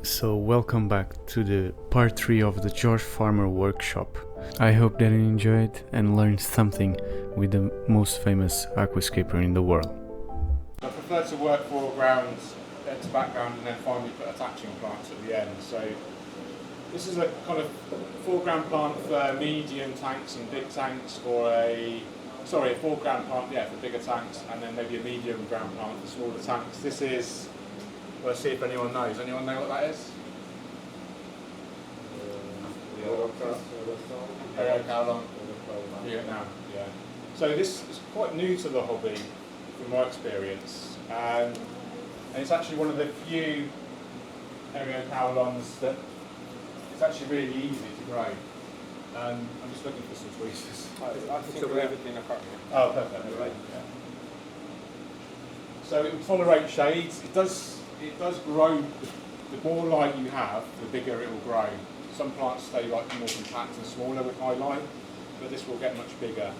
So welcome back to the part 3 of the George Farmer workshop. I hope that you enjoyed and learned something with the most famous aquascaper in the world. I prefer to work foregrounds to background and then finally put attaching plants at the end. So this is a kind of foreground plant for medium tanks and big tanks, or a foreground plant for bigger tanks, and then maybe a medium ground plant for smaller tanks. This is, let's see if anyone knows. Anyone know what that is? How long? Yeah, now. Yeah. So this is quite new to the hobby, from my experience, and it's actually one of the few Eriocalons that it's actually really easy to grow. I'm just looking for some tweezers. I think we have everything I've got here. Oh, perfect. Right. Yeah. So it will tolerate shades. It does grow. The more light you have, the bigger it will grow. Some plants stay more compact and smaller with high light, but this will get much bigger.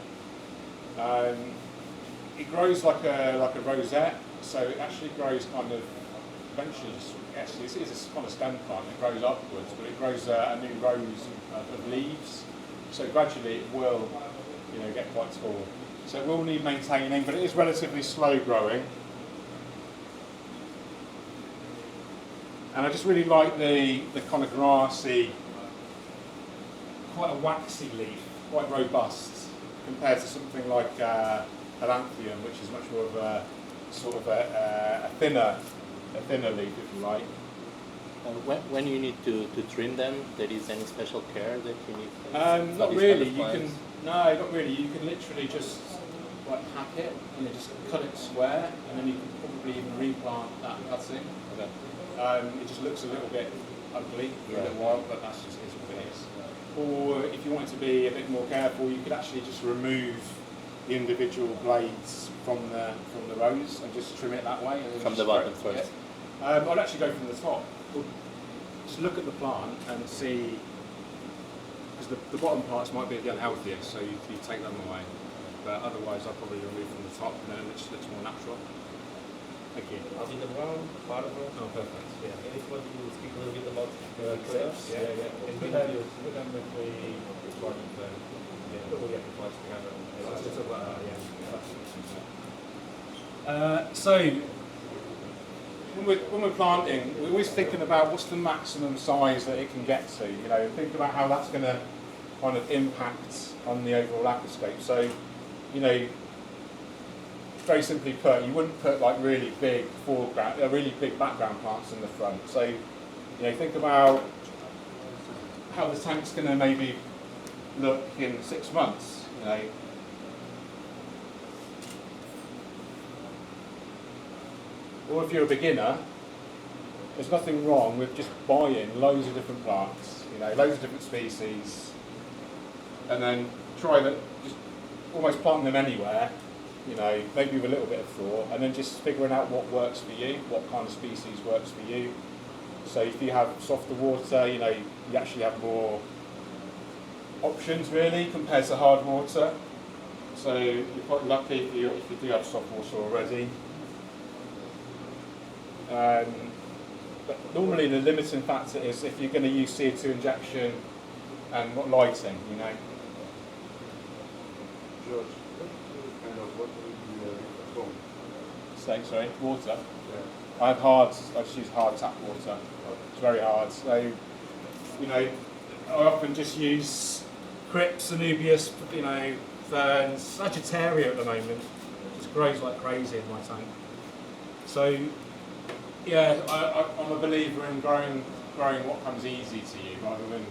It grows like a rosette, so it actually grows kind of eventually. Actually, it is a kind of stem plant. It grows upwards, but it grows a new rows of leaves. So gradually, it will, get quite tall. So it will need maintaining, but it is relatively slow growing. And I just really like the kind of grassy, quite a waxy leaf, quite robust, compared to something like Calanthium, which is much more of a sort of a thinner leaf, if you like. When you need to trim them, there is any special care that you need? Not really. Not really. You can literally just hack it, just cut it square, and then you can probably even replant that cutting. Okay. It just looks a little bit ugly for a little while, but that's just what it is. Or if you wanted to be a bit more careful, you could actually just remove the individual blades from the rows and just trim it that way. And from the bottom first? I'd actually go from the top. Just look at the plant and see, because the bottom parts might be the unhealthiest, so you take them away. But otherwise, I'll probably remove from the top, and then it just looks more natural. Thank you. I'll be the brown part of it. Oh, perfect. Yeah. And if you want to speak a little bit about clips. Yeah. And put them with the deployment then. Yeah, we'll get the twice together. Let's talk about that, yeah. So, when we're planting, we're always thinking about what's the maximum size that it can get to. Think about how that's going to kind of impact on the overall aquascape. So, very simply put, you wouldn't put really big foreground, really big background plants in the front. So, think about how the tank's going to maybe look in 6 months. Or if you're a beginner, there's nothing wrong with just buying loads of different plants, loads of different species, and then try that, just almost planting them anywhere. Maybe with a little bit of thought, and then just figuring out what works for you, what kind of species works for you. So if you have softer water, you actually have more options really compared to hard water. So you're quite lucky if you do have soft water already. But normally the limiting factor is if you're going to use CO2 injection and what lighting, George, kind of what will be at home? Sorry, water. Yeah. I just use hard tap water. It's very hard. So, I often just use Crypts, Anubias, ferns, Sagittaria at the moment. It just grows like crazy in my tank. So, yeah, I'm a believer in growing what comes easy to you, rather than,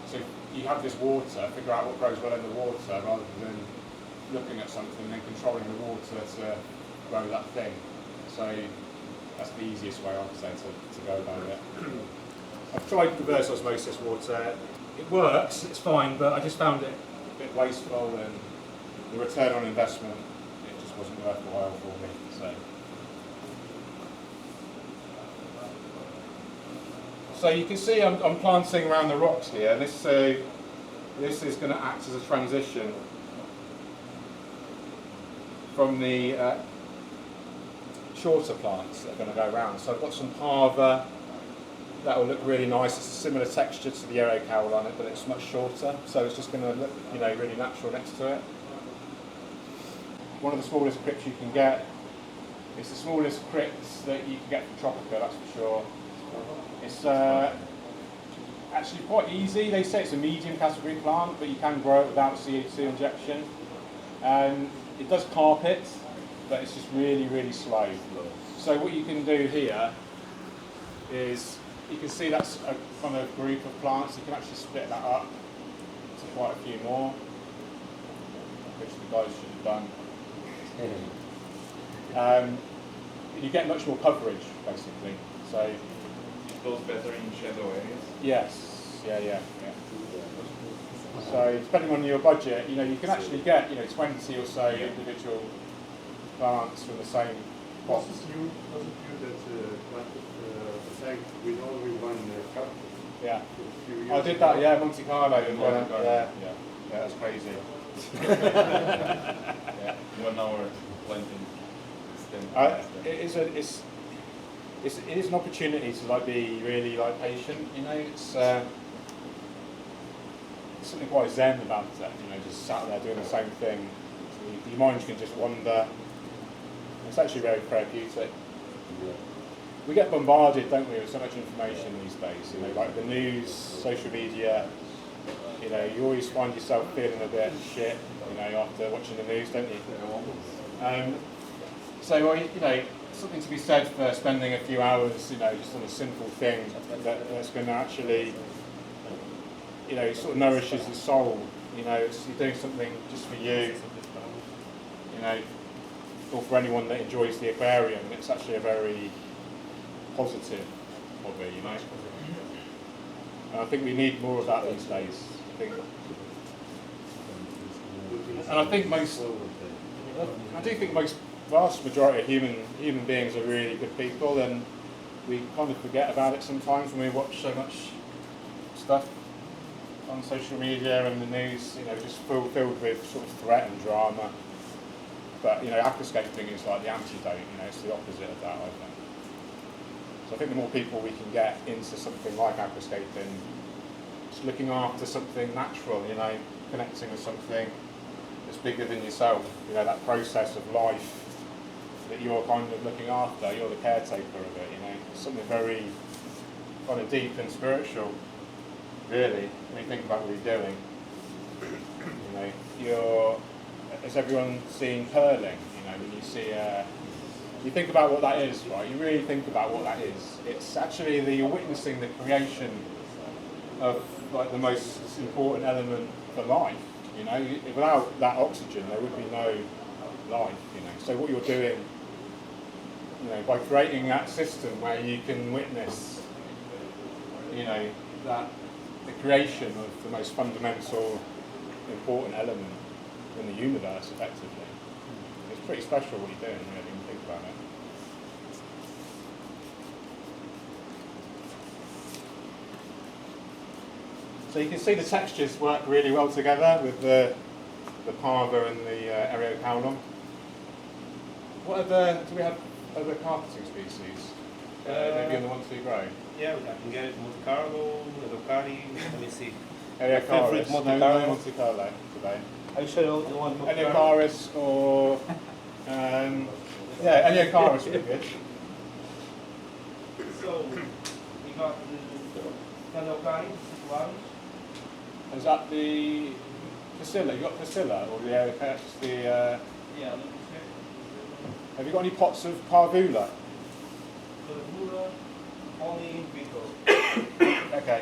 so you have this water, figure out what grows well in the water, rather than looking at something and then controlling the water to grow that thing. So that's the easiest way, I would say, to go about it. I've tried reverse osmosis water. It works, it's fine, but I just found it a bit wasteful, and the return on investment, it just wasn't worthwhile for me. So you can see I'm planting around the rocks here. This is going to act as a transition from the shorter plants that are going to go around. So I've got some Parva that will look really nice. It's a similar texture to the aero cowl on it, but it's much shorter, so it's just going to look, you know, really natural next to it. One of the smallest crypts you can get. It's the smallest crypt that you can get from Tropica, that's for sure. It's actually quite easy. They say it's a medium category plant, but you can grow it without CO2 injection. It does carpet, but it's just really, really slow. So what you can do here is, you can see that's a kind of group of plants. You can actually split that up to quite a few more, which the guys should have done. You get much more coverage, basically. So It goes better in shadow areas. yes, yeah. So depending on your budget, you know, you can actually get 20 or so individual plants from the same pot. Was it you that planted the tank with only one cup? Yeah. A few years I did that, ago? yeah, Monte Carlo. And Monte Carlo. yeah, that's crazy. Yeah, 1 hour planting. It is an opportunity to like be really like patient. You know, it's something quite zen about it. You know, just sat there doing the same thing. Your mind can just wander. It's actually very therapeutic. We get bombarded, don't we, with so much information these days. You know, like the news, social media. You know, you always find yourself feeling a bit shit. You know, after watching the news, don't you? So, well, you know, something to be said for spending a few hours, you know, just on a simple thing that's going to actually, you know, sort of nourishes the soul. You know, you're doing something just for you, you know, or for anyone that enjoys the aquarium. It's actually a very positive hobby, you know. And I think we need more of that these days. I do think most vast majority of human beings are really good people, and we kind of forget about it sometimes when we watch so much stuff on social media and the news, you know, just filled with sort of threat and drama. But, you know, aquascaping is like the antidote, you know, it's the opposite of that, I think. So I think the more people we can get into something like aquascaping, just looking after something natural, you know, connecting with something that's bigger than yourself, you know, that process of life that you're kind of looking after, you're the caretaker of it, you know, it's something very kind of deep and spiritual, really, when you think about what you're doing. You know, has everyone seen curling? You know, when you see, you think about what that is, right? You really think about what that is. It's actually you're witnessing the creation of like the most important element for life. You know, without that oxygen, there would be no life. You know, so what you're doing, you know, by creating that system where you can witness, you know, that the creation of the most fundamental, important element in the universe, effectively, it's pretty special what you're doing. Really, when you think about it. So you can see the textures work really well together with the parva and the Areocaulon. What other, do we have other carpeting species? Maybe on the ones we grow? Yeah, I can get it Monte Carlo, Educari, let me see. Areocaris, Monte no Carlo. Monte Carlo today. I show you the one Monte Carlo. Areocaris or, yeah, Areocaris would be good. So, we got the Educari, Is that the Priscilla? You got Priscilla or the Areocaris? yeah, let me check. Have you got any pots of Parvula? The Mura, only in vitro. Okay.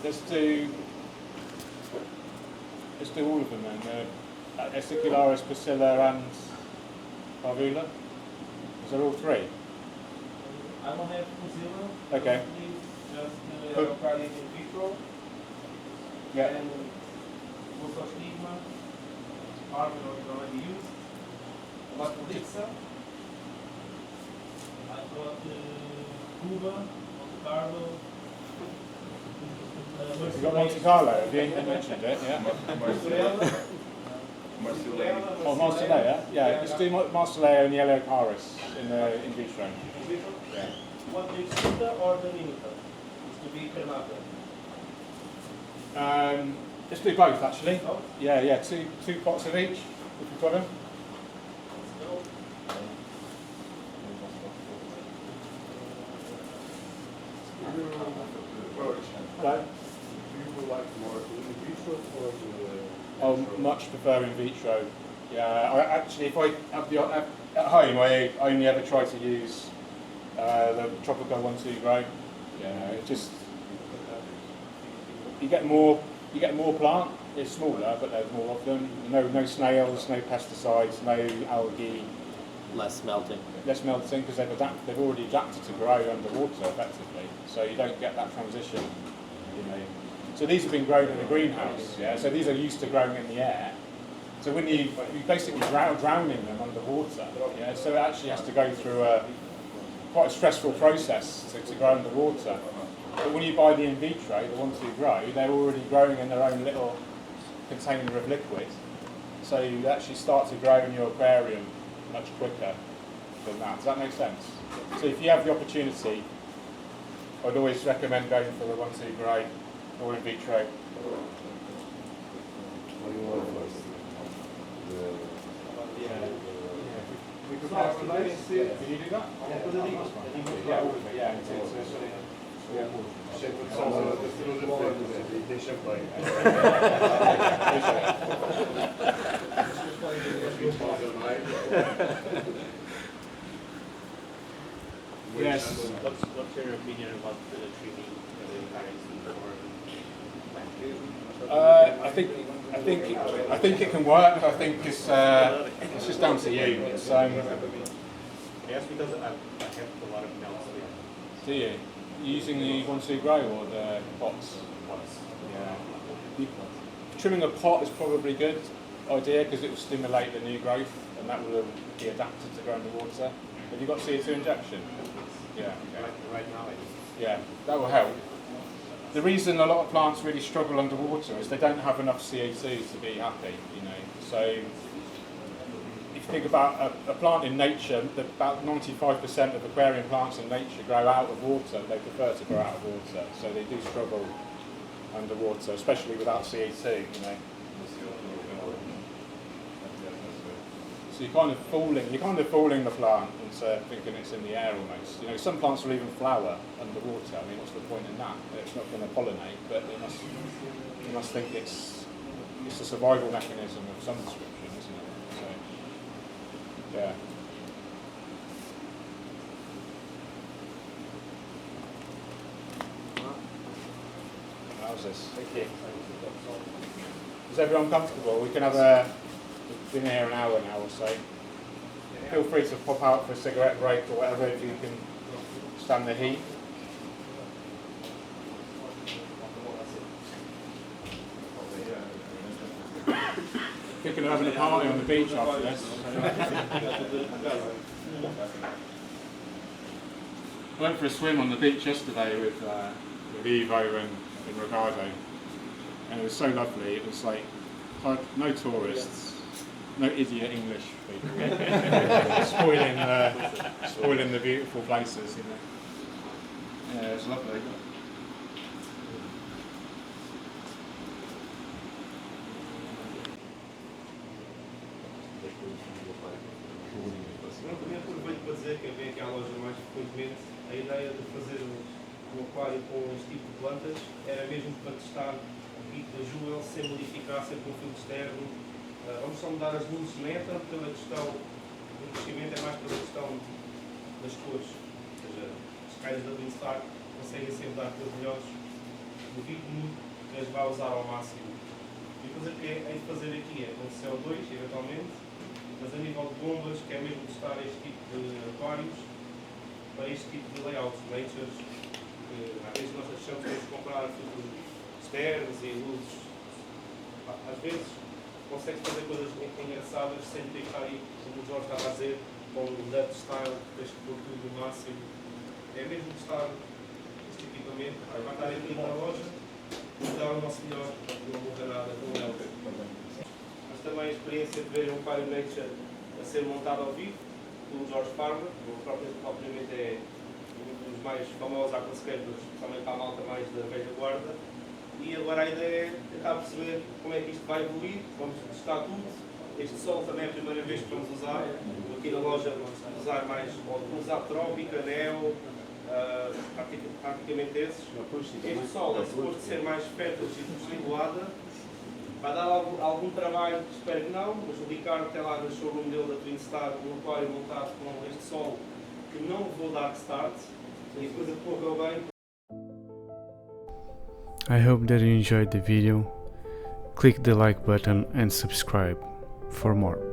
Let's do all of them then. Esticularis, Priscilla and Parvula. Is there all three? I don't have Mozilla. Okay. Just the Educari in vitro. Yeah. And also stigma. Arvino is already used. But Lisa. I've got Cuba, Monte Carlo. You got Monte Carlo, have you? You mentioned it, yeah. Marsilea. Oh, Marsilea? Yeah, let's do Marsilea and Areocaris in vitro. Yeah. What do you see or the limiter? Let's do both actually. Yeah, two pots of each, if you've got them. Hello? Do you like more in vitro or I much prefer in vitro. Yeah, if I have at home, I only ever try to use the Tropico 1-2 grow. Yeah, it just you get more plant. It's smaller, but there's more of them. No snails, no pesticides, no algae. Less melting. Less melting because they've already adapted to grow underwater effectively, so you don't get that transition. So these have been grown in a greenhouse. Yeah, so these are used to growing in the air. So when you basically drowning them underwater. Yeah, so it actually has to go through quite a stressful process to grow underwater. But when you buy the in vitro, the ones who grow, they're already growing in their own little container of liquid. So you actually start to grow in your aquarium much quicker than that. Does that make sense? So if you have the opportunity, I'd always recommend going for the 1-2 grow or in vitro. what do you want first? We could have Can you do that? Yeah, Deixa bem. Yes. What's your opinion about the treating I think it can work. I think it's just down to you. It's Yes, because I have a lot of melts there. do you using the 1-2 grow or the pots? Yeah. Trimming a pot is probably a good idea because it will stimulate the new growth and that will be adapted to grow underwater. Have you got CO2 injection? Yeah. Okay. Right now, I do. Yeah, that will help. The reason a lot of plants really struggle underwater is they don't have enough CO2 to be happy, So if you think about a plant in nature, about 95% of aquarium plants in nature grow out of water. They prefer to grow out of water, so they do struggle underwater, especially without CO2, So you're kind of fooling the plant into thinking it's in the air almost. Some plants will even flower underwater. I mean, what's the point in that? It's not going to pollinate, but you must think it's a survival mechanism of some description, isn't it? So, yeah. How's this? Thank you. Is everyone comfortable? We can have been here an hour now or so. Feel free to pop out for a cigarette break or whatever if you can stand the heat. Thinking of having a party on the beach after this. I went for a swim on the beach yesterday with Ivo and Ricardo, and it was so lovely. It was like no tourists, no idiot English people spoiling the beautiful places. Yeah, it was lovely. Não, também aproveito para dizer que vem aqui à loja mais frequentemente, a ideia de fazer um aquário com este tipo de plantas era mesmo para testar o que da Jewel sem modificar sempre um filtro externo. Vamos só mudar as luzes de meta pela questão do crescimento, é mais pela questão das cores. Ou seja, os raios da Winstar conseguem sempre dar cores melhores. Duvido que as vá usar ao máximo. E a coisa que é de fazer aqui é com CO2, eventualmente, mas a nível de bombas, que é mesmo testar este tipo de aquários para este tipo de layouts, natures, que às vezes nós achamos que temos que comprar filtros externos e luzes. Às vezes consegue fazer coisas engraçadas sem ter que estar aí, como o Jorge estava a dizer, com o Dutch style, que tens que pôr tudo no máximo. É mesmo testar este equipamento, vai estar aqui na loja e dar o nosso melhor, não muda nada com ele. Mas também a experiência de ver um aquário nature a ser montado ao vivo, pelo Jorge Farmer, propriamente é um dos os mais famosos aquascapers, principalmente para a malta mais da velha guarda. E agora a ideia é tentar perceber como é que isto vai evoluir, vamos testar tudo. Este sol também é a primeira vez que vamos usar. Aqui na loja vamos usar mais, vamos usar Trópica, Neo, praticamente esses. Este sol é suposto ser mais fértil e distribuada. Vai dar algum trabalho, espero que não, mas o Ricardo tem lá no showroom dele da Twin Star um aquário montado com este sol que não vou dar start e a coisa correu bem. I hope that you enjoyed the video. Click the like button and subscribe for more.